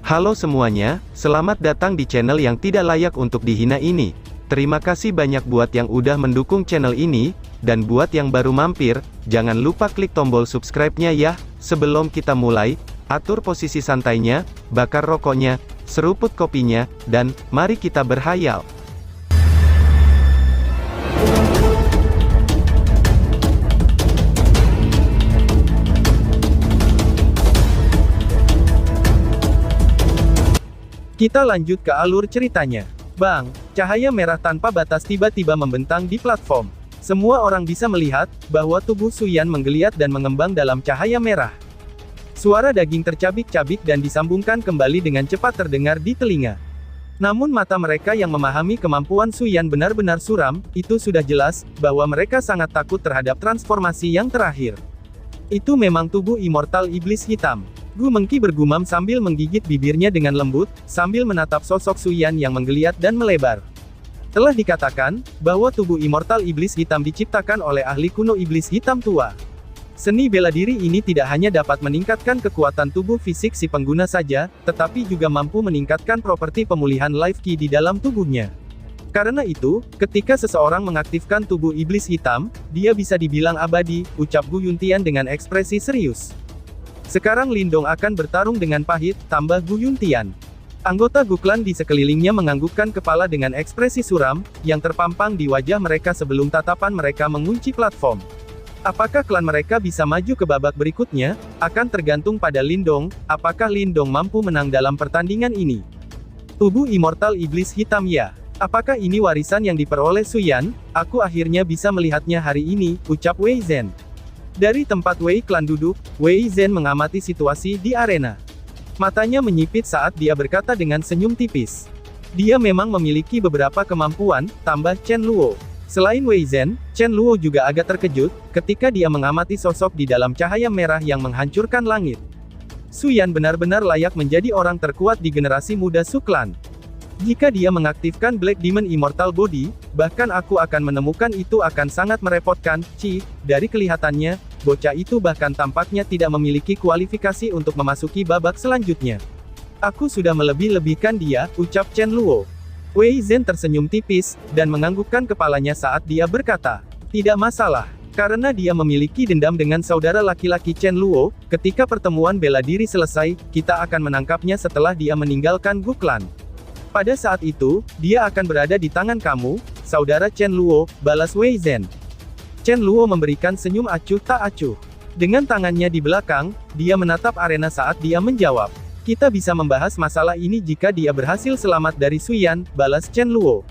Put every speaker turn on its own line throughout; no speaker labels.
Halo semuanya, selamat datang di channel yang tidak layak untuk dihina ini. Terima kasih banyak buat yang udah mendukung channel ini, dan buat yang baru mampir, jangan lupa klik tombol subscribe-nya ya. Sebelum kita mulai, atur posisi santainya, bakar rokoknya, seruput kopinya, dan mari kita berhayal.
Kita lanjut ke alur ceritanya. Bang, cahaya merah tanpa batas tiba-tiba membentang di platform. Semua orang bisa melihat bahwa tubuh Suyan menggeliat dan mengembang dalam cahaya merah. Suara daging tercabik-cabik dan disambungkan kembali dengan cepat terdengar di telinga. Namun mata mereka yang memahami kemampuan Suyan benar-benar suram, itu sudah jelas bahwa mereka sangat takut terhadap transformasi yang terakhir. Itu memang tubuh immortal iblis hitam. Gu Mengki bergumam sambil menggigit bibirnya dengan lembut, sambil menatap sosok Suyan yang menggeliat dan melebar. Telah dikatakan, bahwa tubuh immortal iblis hitam diciptakan oleh ahli kuno iblis hitam tua. Seni bela diri ini tidak hanya dapat meningkatkan kekuatan tubuh fisik si pengguna saja, tetapi juga mampu meningkatkan properti pemulihan life ki di dalam tubuhnya. Karena itu, ketika seseorang mengaktifkan tubuh iblis hitam, dia bisa dibilang abadi, ucap Gu Yuntian dengan ekspresi serius. Sekarang Lindong akan bertarung dengan Pahit, tambah Gu Yuntian. Anggota Gu Clan di sekelilingnya menganggukkan kepala dengan ekspresi suram, yang terpampang di wajah mereka sebelum tatapan mereka mengunci platform. Apakah klan mereka bisa maju ke babak berikutnya, akan tergantung pada Lindong, apakah Lindong mampu menang dalam pertandingan ini. Tubuh immortal iblis hitam ya. Apakah ini warisan yang diperoleh Suyan? Aku akhirnya bisa melihatnya hari ini, ucap Wei Zhen. Dari tempat Wei Clan duduk, Wei Zhen mengamati situasi di arena. Matanya menyipit saat dia berkata dengan senyum tipis. Dia memang memiliki beberapa kemampuan, tambah Chen Luo. Selain Wei Zhen, Chen Luo juga agak terkejut, ketika dia mengamati sosok di dalam cahaya merah yang menghancurkan langit. Suyan benar-benar layak menjadi orang terkuat di generasi muda Su Clan. Jika dia mengaktifkan Black Demon Immortal Body, bahkan aku akan menemukan itu akan sangat merepotkan. Dari kelihatannya, bocah itu bahkan tampaknya tidak memiliki kualifikasi untuk memasuki babak selanjutnya. Aku sudah melebih-lebihkan dia, ucap Chen Luo. Wei Zhen tersenyum tipis, dan menganggukkan kepalanya saat dia berkata, tidak masalah. Karena dia memiliki dendam dengan saudara laki-laki Chen Luo, ketika pertemuan bela diri selesai, kita akan menangkapnya setelah dia meninggalkan Gu Clan. Pada saat itu, dia akan berada di tangan kamu, saudara Chen Luo, balas Wei Zhen. Chen Luo memberikan senyum acuh tak acuh. Dengan tangannya di belakang, dia menatap arena saat dia menjawab. Kita bisa membahas masalah ini jika dia berhasil selamat dari Suyan, balas Chen Luo.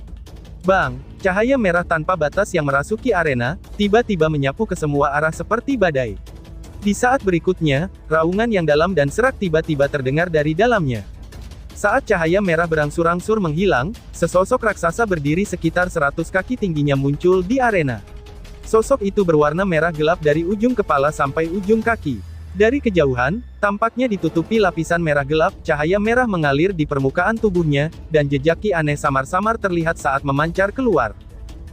Bang, cahaya merah tanpa batas yang merasuki arena, tiba-tiba menyapu ke semua arah seperti badai. Di saat berikutnya, raungan yang dalam dan serak tiba-tiba terdengar dari dalamnya. Saat cahaya merah berangsur-angsur menghilang, sesosok raksasa berdiri sekitar 100 kaki tingginya muncul di arena. Sosok itu berwarna merah gelap dari ujung kepala sampai ujung kaki. Dari kejauhan, tampaknya ditutupi lapisan merah gelap, cahaya merah mengalir di permukaan tubuhnya, dan jejaki aneh samar-samar terlihat saat memancar keluar.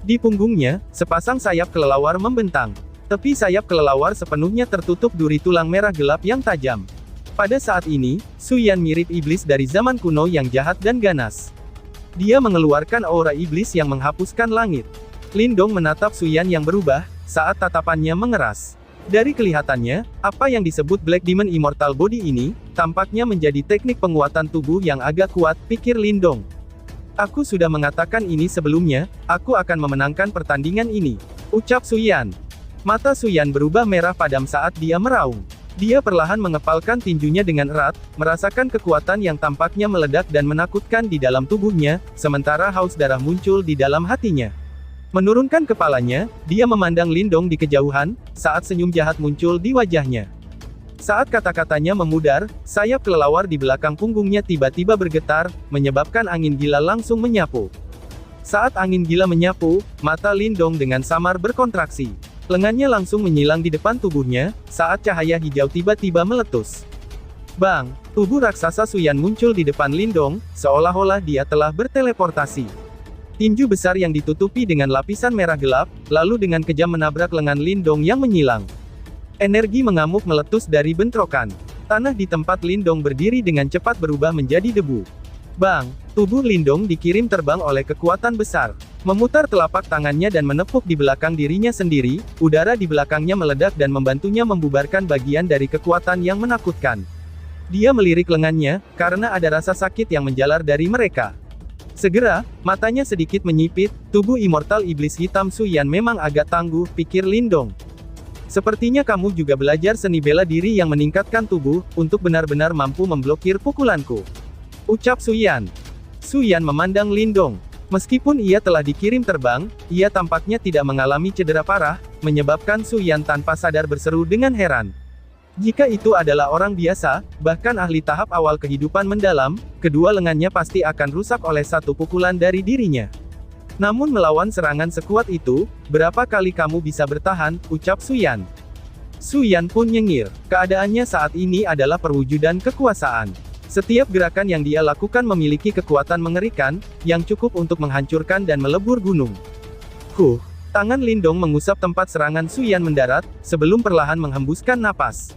Di punggungnya, sepasang sayap kelelawar membentang. Tepi sayap kelelawar sepenuhnya tertutup duri tulang merah gelap yang tajam. Pada saat ini, Suyan mirip iblis dari zaman kuno yang jahat dan ganas. Dia mengeluarkan aura iblis yang menghapuskan langit. Lindong menatap Suyan yang berubah, saat tatapannya mengeras. Dari kelihatannya, apa yang disebut Black Demon Immortal Body ini, tampaknya menjadi teknik penguatan tubuh yang agak kuat, pikir Lindong. Aku sudah mengatakan ini sebelumnya, aku akan memenangkan pertandingan ini, ucap Suyan. Mata Suyan berubah merah padam saat dia meraung. Dia perlahan mengepalkan tinjunya dengan erat, merasakan kekuatan yang tampaknya meledak dan menakutkan di dalam tubuhnya, sementara haus darah muncul di dalam hatinya. Menurunkan kepalanya, dia memandang Lindong di kejauhan, saat senyum jahat muncul di wajahnya. Saat kata-katanya memudar, sayap kelelawar di belakang punggungnya tiba-tiba bergetar, menyebabkan angin gila langsung menyapu. Saat angin gila menyapu, mata Lindong dengan samar berkontraksi. Lengannya langsung menyilang di depan tubuhnya, saat cahaya hijau tiba-tiba meletus. Bang! Tubuh raksasa Suyan muncul di depan Lindong, seolah-olah dia telah berteleportasi. Tinju besar yang ditutupi dengan lapisan merah gelap, lalu dengan kejam menabrak lengan Lindong yang menyilang. Energi mengamuk meletus dari bentrokan. Tanah di tempat Lindong berdiri dengan cepat berubah menjadi debu. Bang! Tubuh Lindong dikirim terbang oleh kekuatan besar. Memutar telapak tangannya dan menepuk di belakang dirinya sendiri, udara di belakangnya meledak dan membantunya membubarkan bagian dari kekuatan yang menakutkan. Dia melirik lengannya, karena ada rasa sakit yang menjalar dari mereka. Segera, matanya sedikit menyipit, tubuh immortal iblis hitam Su Yan memang agak tangguh, pikir Lindong. Sepertinya kamu juga belajar seni bela diri yang meningkatkan tubuh, untuk benar-benar mampu memblokir pukulanku. Ucap Su Yan. Su Yan memandang Lindong. Meskipun ia telah dikirim terbang, ia tampaknya tidak mengalami cedera parah, menyebabkan Su Yan tanpa sadar berseru dengan heran. Jika itu adalah orang biasa, bahkan ahli tahap awal kehidupan mendalam, kedua lengannya pasti akan rusak oleh satu pukulan dari dirinya. Namun melawan serangan sekuat itu, berapa kali kamu bisa bertahan, ucap Su Yan. Su Yan pun nyengir. Keadaannya saat ini adalah perwujudan kekuasaan. Setiap gerakan yang dia lakukan memiliki kekuatan mengerikan, yang cukup untuk menghancurkan dan melebur gunung. Tangan Lindong mengusap tempat serangan Su Yan mendarat, sebelum perlahan menghembuskan napas.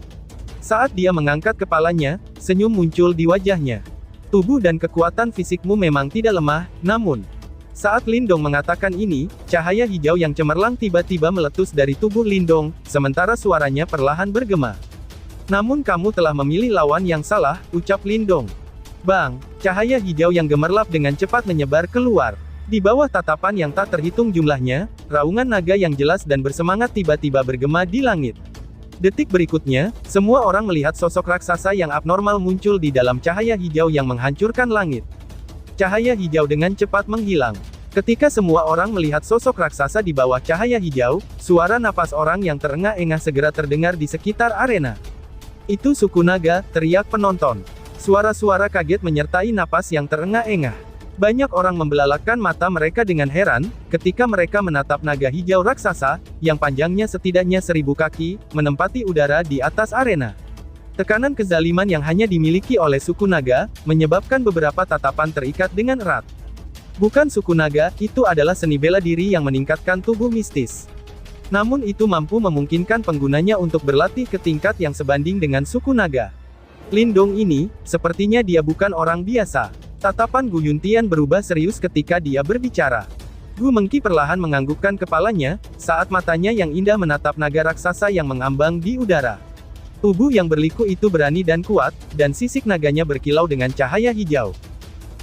Saat dia mengangkat kepalanya, senyum muncul di wajahnya. Tubuh dan kekuatan fisikmu memang tidak lemah, namun... Saat Lindong mengatakan ini, cahaya hijau yang cemerlang tiba-tiba meletus dari tubuh Lindong, sementara suaranya perlahan bergema. Namun kamu telah memilih lawan yang salah, ucap Lindong. Bang! Cahaya hijau yang gemerlap dengan cepat menyebar keluar. Di bawah tatapan yang tak terhitung jumlahnya, raungan naga yang jelas dan bersemangat tiba-tiba bergema di langit. Detik berikutnya, semua orang melihat sosok raksasa yang abnormal muncul di dalam cahaya hijau yang menghancurkan langit. Cahaya hijau dengan cepat menghilang. Ketika semua orang melihat sosok raksasa di bawah cahaya hijau, suara napas orang yang terengah-engah segera terdengar di sekitar arena. Itu suku naga, teriak penonton. Suara-suara kaget menyertai napas yang terengah-engah. Banyak orang membelalakkan mata mereka dengan heran, ketika mereka menatap naga hijau raksasa, yang panjangnya setidaknya 1000 kaki, menempati udara di atas arena. Tekanan kezaliman yang hanya dimiliki oleh suku naga, menyebabkan beberapa tatapan terikat dengan erat. Bukan suku naga, itu adalah seni bela diri yang meningkatkan tubuh mistis. Namun itu mampu memungkinkan penggunanya untuk berlatih ke tingkat yang sebanding dengan suku naga. Lindong ini, sepertinya dia bukan orang biasa. Tatapan Gu Yuntian berubah serius ketika dia berbicara. Gu Mengki perlahan menganggukkan kepalanya, saat matanya yang indah menatap naga raksasa yang mengambang di udara. Tubuh yang berliku itu berani dan kuat, dan sisik naganya berkilau dengan cahaya hijau.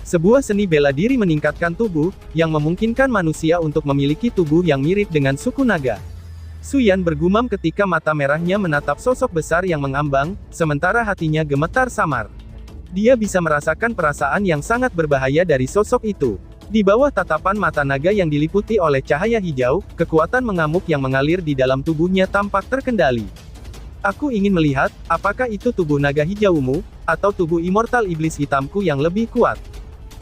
Sebuah seni bela diri meningkatkan tubuh, yang memungkinkan manusia untuk memiliki tubuh yang mirip dengan suku naga. Su Yan bergumam ketika mata merahnya menatap sosok besar yang mengambang, sementara hatinya gemetar samar. Dia bisa merasakan perasaan yang sangat berbahaya dari sosok itu. Di bawah tatapan mata naga yang diliputi oleh cahaya hijau, kekuatan mengamuk yang mengalir di dalam tubuhnya tampak terkendali. Aku ingin melihat, apakah itu tubuh naga hijaumu, atau tubuh immortal iblis hitamku yang lebih kuat.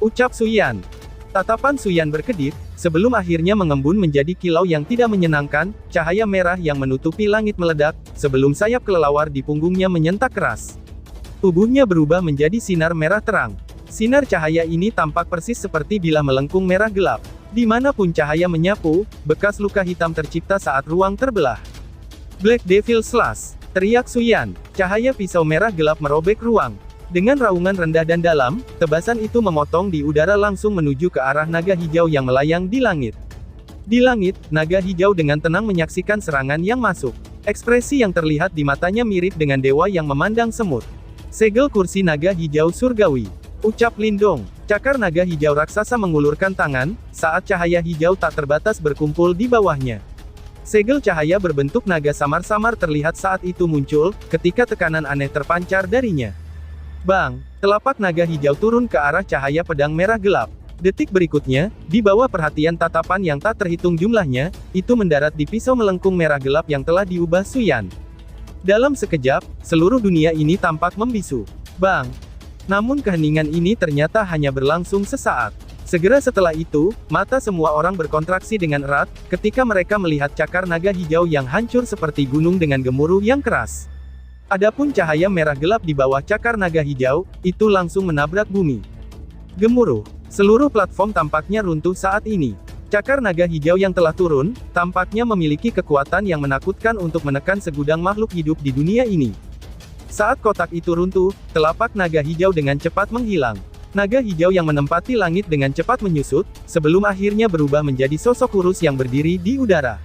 Ucap Su Yan. Tatapan Su Yan berkedip, sebelum akhirnya mengembun menjadi kilau yang tidak menyenangkan, cahaya merah yang menutupi langit meledak, sebelum sayap kelelawar di punggungnya menyentak keras. Tubuhnya berubah menjadi sinar merah terang. Sinar cahaya ini tampak persis seperti bilah melengkung merah gelap. Dimanapun cahaya menyapu, bekas luka hitam tercipta saat ruang terbelah. Black Devil Slash! Teriak Su Yan. Cahaya pisau merah gelap merobek ruang. Dengan raungan rendah dan dalam, tebasan itu memotong di udara langsung menuju ke arah naga hijau yang melayang di langit. Di langit, naga hijau dengan tenang menyaksikan serangan yang masuk. Ekspresi yang terlihat di matanya mirip dengan dewa yang memandang semut. Segel kursi naga hijau surgawi. Ucap Lindong. Cakar naga hijau raksasa mengulurkan tangan, saat cahaya hijau tak terbatas berkumpul di bawahnya. Segel cahaya berbentuk naga samar-samar terlihat saat itu muncul, ketika tekanan aneh terpancar darinya. Bang! Telapak naga hijau turun ke arah cahaya pedang merah gelap. Detik berikutnya, di bawah perhatian tatapan yang tak terhitung jumlahnya, itu mendarat di pisau melengkung merah gelap yang telah diubah Su Yan. Dalam sekejap, seluruh dunia ini tampak membisu. Bang! Namun keheningan ini ternyata hanya berlangsung sesaat. Segera setelah itu, mata semua orang berkontraksi dengan erat, ketika mereka melihat cakar naga hijau yang hancur seperti gunung dengan gemuruh yang keras. Adapun cahaya merah gelap di bawah cakar naga hijau, itu langsung menabrak bumi. Gemuruh. Seluruh platform tampaknya runtuh saat ini. Cakar naga hijau yang telah turun, tampaknya memiliki kekuatan yang menakutkan untuk menekan segudang makhluk hidup di dunia ini. Saat kotak itu runtuh, telapak naga hijau dengan cepat menghilang. Naga hijau yang menempati langit dengan cepat menyusut, sebelum akhirnya berubah menjadi sosok kurus yang berdiri di udara.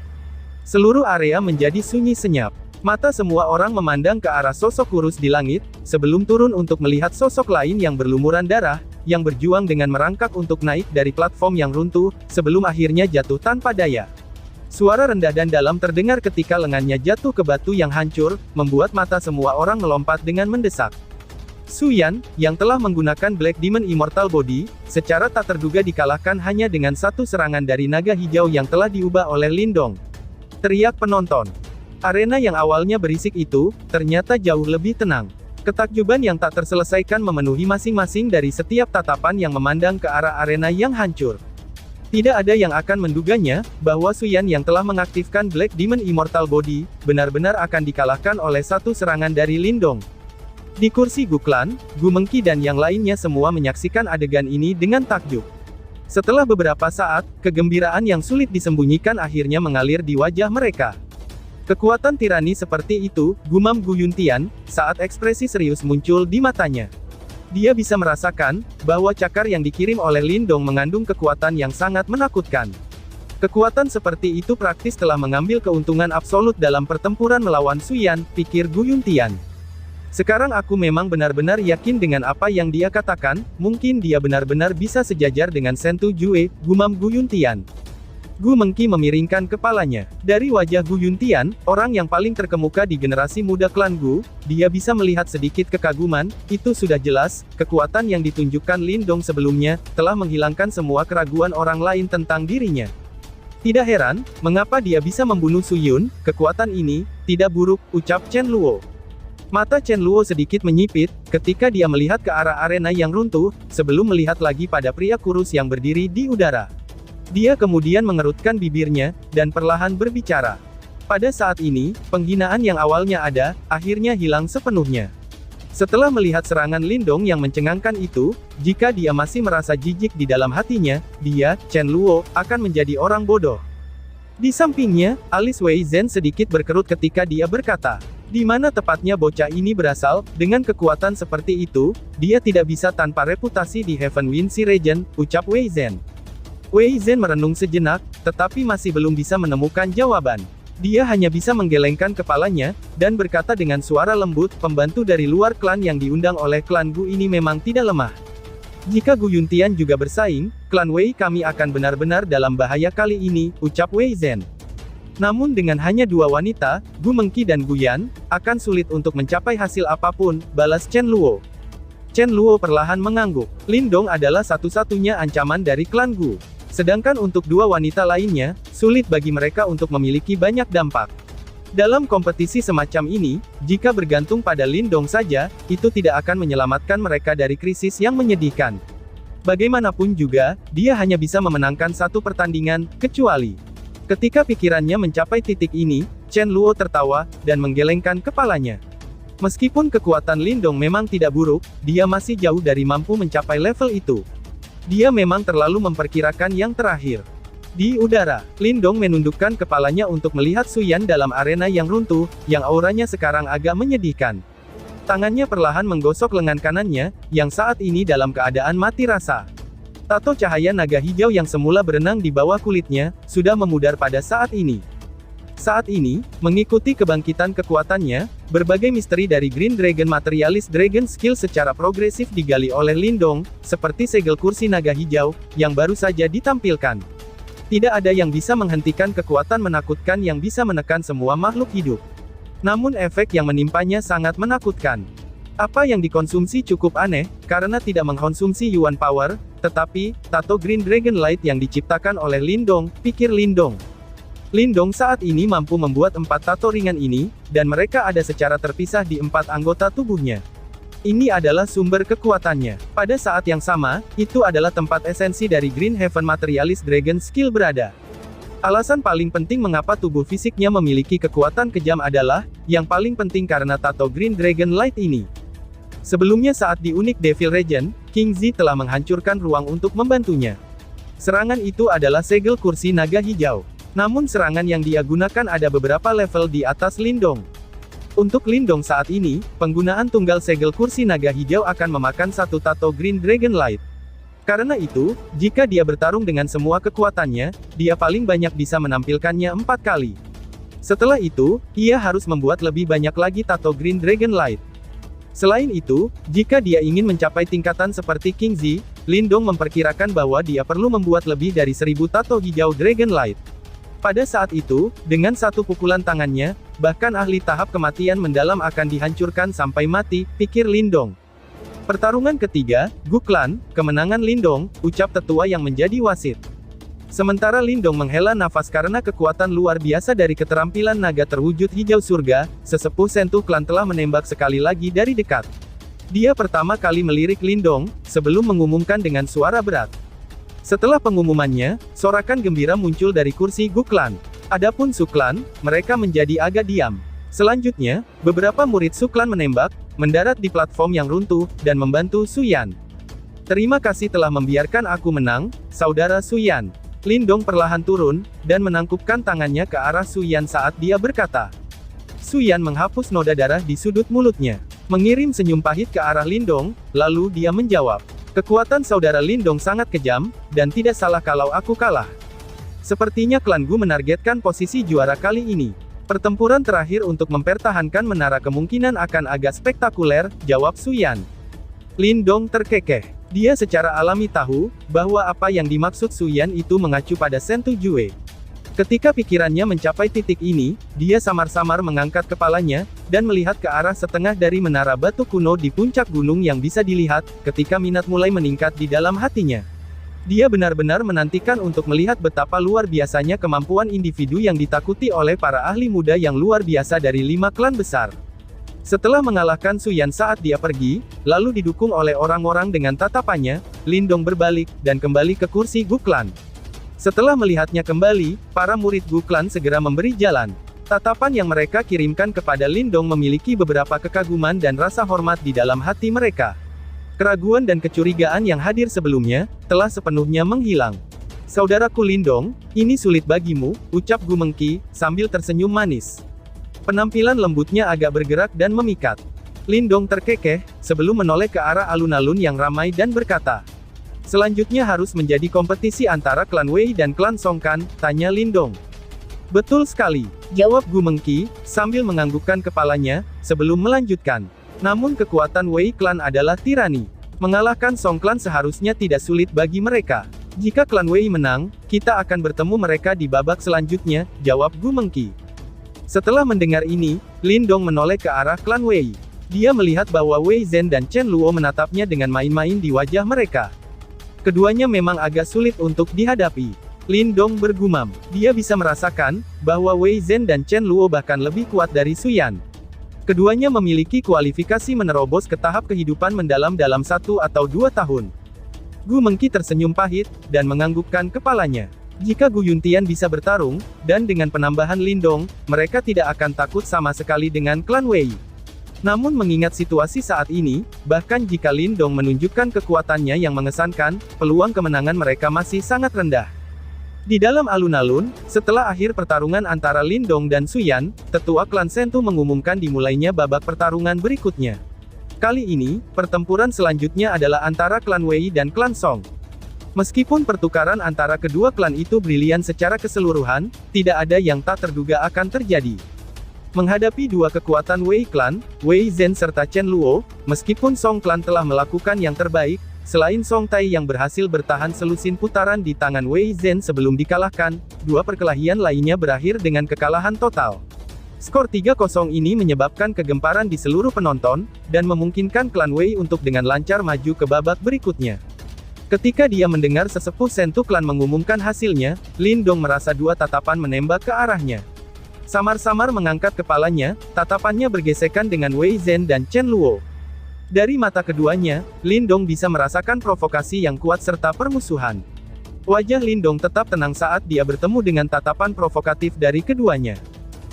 Seluruh area menjadi sunyi senyap. Mata semua orang memandang ke arah sosok kurus di langit, sebelum turun untuk melihat sosok lain yang berlumuran darah, yang berjuang dengan merangkak untuk naik dari platform yang runtuh, sebelum akhirnya jatuh tanpa daya. Suara rendah dan dalam terdengar ketika lengannya jatuh ke batu yang hancur, membuat mata semua orang melompat dengan mendesak. Su Yan, yang telah menggunakan Black Demon Immortal Body, secara tak terduga dikalahkan hanya dengan satu serangan dari naga hijau yang telah diubah oleh Lindong. Teriak penonton. Arena yang awalnya berisik itu, ternyata jauh lebih tenang. Ketakjuban yang tak terselesaikan memenuhi masing-masing dari setiap tatapan yang memandang ke arah arena yang hancur. Tidak ada yang akan menduganya, bahwa Su Yan yang telah mengaktifkan Black Demon Immortal Body, benar-benar akan dikalahkan oleh satu serangan dari Lindong. Di kursi Gu Clan, Gu Mengki dan yang lainnya semua menyaksikan adegan ini dengan takjub. Setelah beberapa saat, kegembiraan yang sulit disembunyikan akhirnya mengalir di wajah mereka. Kekuatan tirani seperti itu, gumam Gu Yuntian, saat ekspresi serius muncul di matanya. Dia bisa merasakan, bahwa cakar yang dikirim oleh Lindong mengandung kekuatan yang sangat menakutkan. Kekuatan seperti itu praktis telah mengambil keuntungan absolut dalam pertempuran melawan Su Yan, pikir Gu Yuntian. Sekarang aku memang benar-benar yakin dengan apa yang dia katakan, mungkin dia benar-benar bisa sejajar dengan Sentu Jue, gumam Gu Yuntian. Gu Mengki memiringkan kepalanya. Dari wajah Gu Yuntian, orang yang paling terkemuka di generasi muda klan Gu, dia bisa melihat sedikit kekaguman. Itu sudah jelas, kekuatan yang ditunjukkan Lindong sebelumnya, telah menghilangkan semua keraguan orang lain tentang dirinya. Tidak heran, mengapa dia bisa membunuh Su Yun, kekuatan ini, tidak buruk, ucap Chen Luo. Mata Chen Luo sedikit menyipit, ketika dia melihat ke arah arena yang runtuh, sebelum melihat lagi pada pria kurus yang berdiri di udara. Dia kemudian mengerutkan bibirnya, dan perlahan berbicara. Pada saat ini, penghinaan yang awalnya ada, akhirnya hilang sepenuhnya. Setelah melihat serangan Lindong yang mencengangkan itu, jika dia masih merasa jijik di dalam hatinya, dia, Chen Luo, akan menjadi orang bodoh. Di sampingnya, alis Wei Zhen sedikit berkerut ketika dia berkata, di mana tepatnya bocah ini berasal, dengan kekuatan seperti itu, dia tidak bisa tanpa reputasi di Heaven Wind Sea Region, ucap Wei Zhen. Wei Zhen merenung sejenak, tetapi masih belum bisa menemukan jawaban. Dia hanya bisa menggelengkan kepalanya, dan berkata dengan suara lembut, pembantu dari luar klan yang diundang oleh klan Gu ini memang tidak lemah. Jika Gu Yuntian juga bersaing, klan Wei kami akan benar-benar dalam bahaya kali ini, ucap Wei Zhen. Namun dengan hanya dua wanita, Gu Mengki dan Gu Yan, akan sulit untuk mencapai hasil apapun, balas Chen Luo. Chen Luo perlahan mengangguk. Lindong adalah satu-satunya ancaman dari klan Gu. Sedangkan untuk dua wanita lainnya, sulit bagi mereka untuk memiliki banyak dampak. Dalam kompetisi semacam ini, jika bergantung pada Lindong saja, itu tidak akan menyelamatkan mereka dari krisis yang menyedihkan. Bagaimanapun juga, dia hanya bisa memenangkan satu pertandingan, kecuali. Ketika pikirannya mencapai titik ini, Chen Luo tertawa, dan menggelengkan kepalanya. Meskipun kekuatan Lindong memang tidak buruk, dia masih jauh dari mampu mencapai level itu. Dia memang terlalu memperkirakan yang terakhir. Di udara, Lindong menundukkan kepalanya untuk melihat Su Yan dalam arena yang runtuh, yang auranya sekarang agak menyedihkan. Tangannya perlahan menggosok lengan kanannya, yang saat ini dalam keadaan mati rasa. Tato cahaya naga hijau yang semula berenang di bawah kulitnya, sudah memudar pada saat ini. Saat ini, mengikuti kebangkitan kekuatannya, berbagai misteri dari Green Dragon Materialist Dragon Skill secara progresif digali oleh Lindong, seperti segel kursi naga hijau, yang baru saja ditampilkan. Tidak ada yang bisa menghentikan kekuatan menakutkan yang bisa menekan semua makhluk hidup. Namun efek yang menimpanya sangat menakutkan. Apa yang dikonsumsi cukup aneh, karena tidak mengkonsumsi Yuan Power, tetapi, tato Green Dragon Light yang diciptakan oleh Lindong, pikir Lindong. Lindong saat ini mampu membuat 4 tato ringan ini, dan mereka ada secara terpisah di 4 anggota tubuhnya. Ini adalah sumber kekuatannya. Pada saat yang sama, itu adalah tempat esensi dari Green Heaven Materialist Dragon Skill berada. Alasan paling penting mengapa tubuh fisiknya memiliki kekuatan kejam adalah, yang paling penting karena tato Green Dragon Light ini. Sebelumnya saat di Unique Devil Region, King Zi telah menghancurkan ruang untuk membantunya. Serangan itu adalah segel kursi naga hijau. Namun serangan yang dia gunakan ada beberapa level di atas Lindong. Untuk Lindong saat ini, penggunaan tunggal segel kursi naga hijau akan memakan satu tato Green Dragon Light. Karena itu, jika dia bertarung dengan semua kekuatannya, dia paling banyak bisa menampilkannya 4 kali. Setelah itu, ia harus membuat lebih banyak lagi tato Green Dragon Light. Selain itu, jika dia ingin mencapai tingkatan seperti King Zi, Lindong memperkirakan bahwa dia perlu membuat lebih dari 1000 tato hijau Dragon Light. Pada saat itu, dengan satu pukulan tangannya, bahkan ahli tahap kematian mendalam akan dihancurkan sampai mati, pikir Lindong. Pertarungan ketiga, Gu Clan, kemenangan Lindong, ucap tetua yang menjadi wasit. Sementara Lindong menghela nafas karena kekuatan luar biasa dari keterampilan naga terwujud hijau surga, sesepuh Sentu Clan telah menembak sekali lagi dari dekat. Dia pertama kali melirik Lindong, sebelum mengumumkan dengan suara berat. Setelah pengumumannya, sorakan gembira muncul dari kursi Gu Clan. Adapun Su Clan, mereka menjadi agak diam. Selanjutnya, beberapa murid Su Clan menembak, mendarat di platform yang runtuh, dan membantu Su Yan. Terima kasih telah membiarkan aku menang, saudara Su Yan. Lindong perlahan turun, dan menangkupkan tangannya ke arah Su Yan saat dia berkata. Su Yan menghapus noda darah di sudut mulutnya. Mengirim senyum pahit ke arah Lindong, lalu dia menjawab. Kekuatan saudara Lindong sangat kejam, dan tidak salah kalau aku kalah. Sepertinya klan Gu menargetkan posisi juara kali ini. Pertempuran terakhir untuk mempertahankan menara kemungkinan akan agak spektakuler, jawab Su Yan. Lindong terkekeh. Dia secara alami tahu, bahwa apa yang dimaksud Su Yan itu mengacu pada Sentu Jue. Ketika pikirannya mencapai titik ini, dia samar-samar mengangkat kepalanya, dan melihat ke arah setengah dari menara batu kuno di puncak gunung yang bisa dilihat, ketika minat mulai meningkat di dalam hatinya. Dia benar-benar menantikan untuk melihat betapa luar biasanya kemampuan individu yang ditakuti oleh para ahli muda yang luar biasa dari 5 klan besar. Setelah mengalahkan Su Yan saat dia pergi, lalu didukung oleh orang-orang dengan tatapannya, Lindong berbalik, dan kembali ke kursi Gu Clan. Setelah melihatnya kembali, para murid Gu Clan segera memberi jalan. Tatapan yang mereka kirimkan kepada Lindong memiliki beberapa kekaguman dan rasa hormat di dalam hati mereka. Keraguan dan kecurigaan yang hadir sebelumnya, telah sepenuhnya menghilang. Saudaraku Lindong, ini sulit bagimu, ucap Gu Mengki, sambil tersenyum manis. Penampilan lembutnya agak bergerak dan memikat. Lindong terkekeh, sebelum menoleh ke arah alun-alun yang ramai dan berkata. Selanjutnya harus menjadi kompetisi antara klan Wei dan klan Songkan, tanya Lindong. Betul sekali, jawab Gu Mengki, sambil menganggukkan kepalanya, sebelum melanjutkan. Namun kekuatan Wei Clan adalah tirani. Mengalahkan Song Clan seharusnya tidak sulit bagi mereka. Jika klan Wei menang, kita akan bertemu mereka di babak selanjutnya, jawab Gu Mengki. Setelah mendengar ini, Lindong menoleh ke arah klan Wei. Dia melihat bahwa Wei Zhen dan Chen Luo menatapnya dengan main-main di wajah mereka. Keduanya memang agak sulit untuk dihadapi. Lindong bergumam. Dia bisa merasakan, bahwa Wei Zhen dan Chen Luo bahkan lebih kuat dari Su Yan. Keduanya memiliki kualifikasi menerobos ke tahap kehidupan mendalam dalam 1 atau 2 tahun. Gu Mengki tersenyum pahit, dan menganggukkan kepalanya. Jika Gu Yuntian bisa bertarung, dan dengan penambahan Lindong, mereka tidak akan takut sama sekali dengan klan Wei. Namun mengingat situasi saat ini, bahkan jika Lindong menunjukkan kekuatannya yang mengesankan, peluang kemenangan mereka masih sangat rendah. Di dalam alun-alun, setelah akhir pertarungan antara Lindong dan Su Yan, tetua klan Sentu mengumumkan dimulainya babak pertarungan berikutnya. Kali ini, pertempuran selanjutnya adalah antara klan Wei dan klan Song. Meskipun pertukaran antara kedua klan itu brilian secara keseluruhan, tidak ada yang tak terduga akan terjadi. Menghadapi dua kekuatan Wei Clan, Wei Zhen serta Chen Luo, meskipun Song Clan telah melakukan yang terbaik, selain Song Tai yang berhasil bertahan selusin putaran di tangan Wei Zhen sebelum dikalahkan, dua perkelahian lainnya berakhir dengan kekalahan total. Skor 3-0 ini menyebabkan kegemparan di seluruh penonton, dan memungkinkan klan Wei untuk dengan lancar maju ke babak berikutnya. Ketika dia mendengar sesepuh Sentu Clan mengumumkan hasilnya, Lindong merasa dua tatapan menembak ke arahnya. Samar-samar mengangkat kepalanya, tatapannya bergesekan dengan Wei Zhen dan Chen Luo. Dari mata keduanya, Lindong bisa merasakan provokasi yang kuat serta permusuhan. Wajah Lindong tetap tenang saat dia bertemu dengan tatapan provokatif dari keduanya.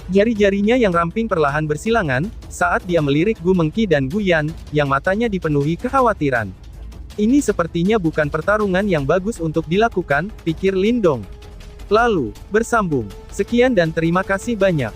Jari-jarinya yang ramping perlahan bersilangan, saat dia melirik Gu Mengki dan Gu Yan, yang matanya dipenuhi kekhawatiran. Ini sepertinya bukan pertarungan yang bagus untuk dilakukan, pikir Lindong. Lalu, bersambung. Sekian dan terima kasih banyak.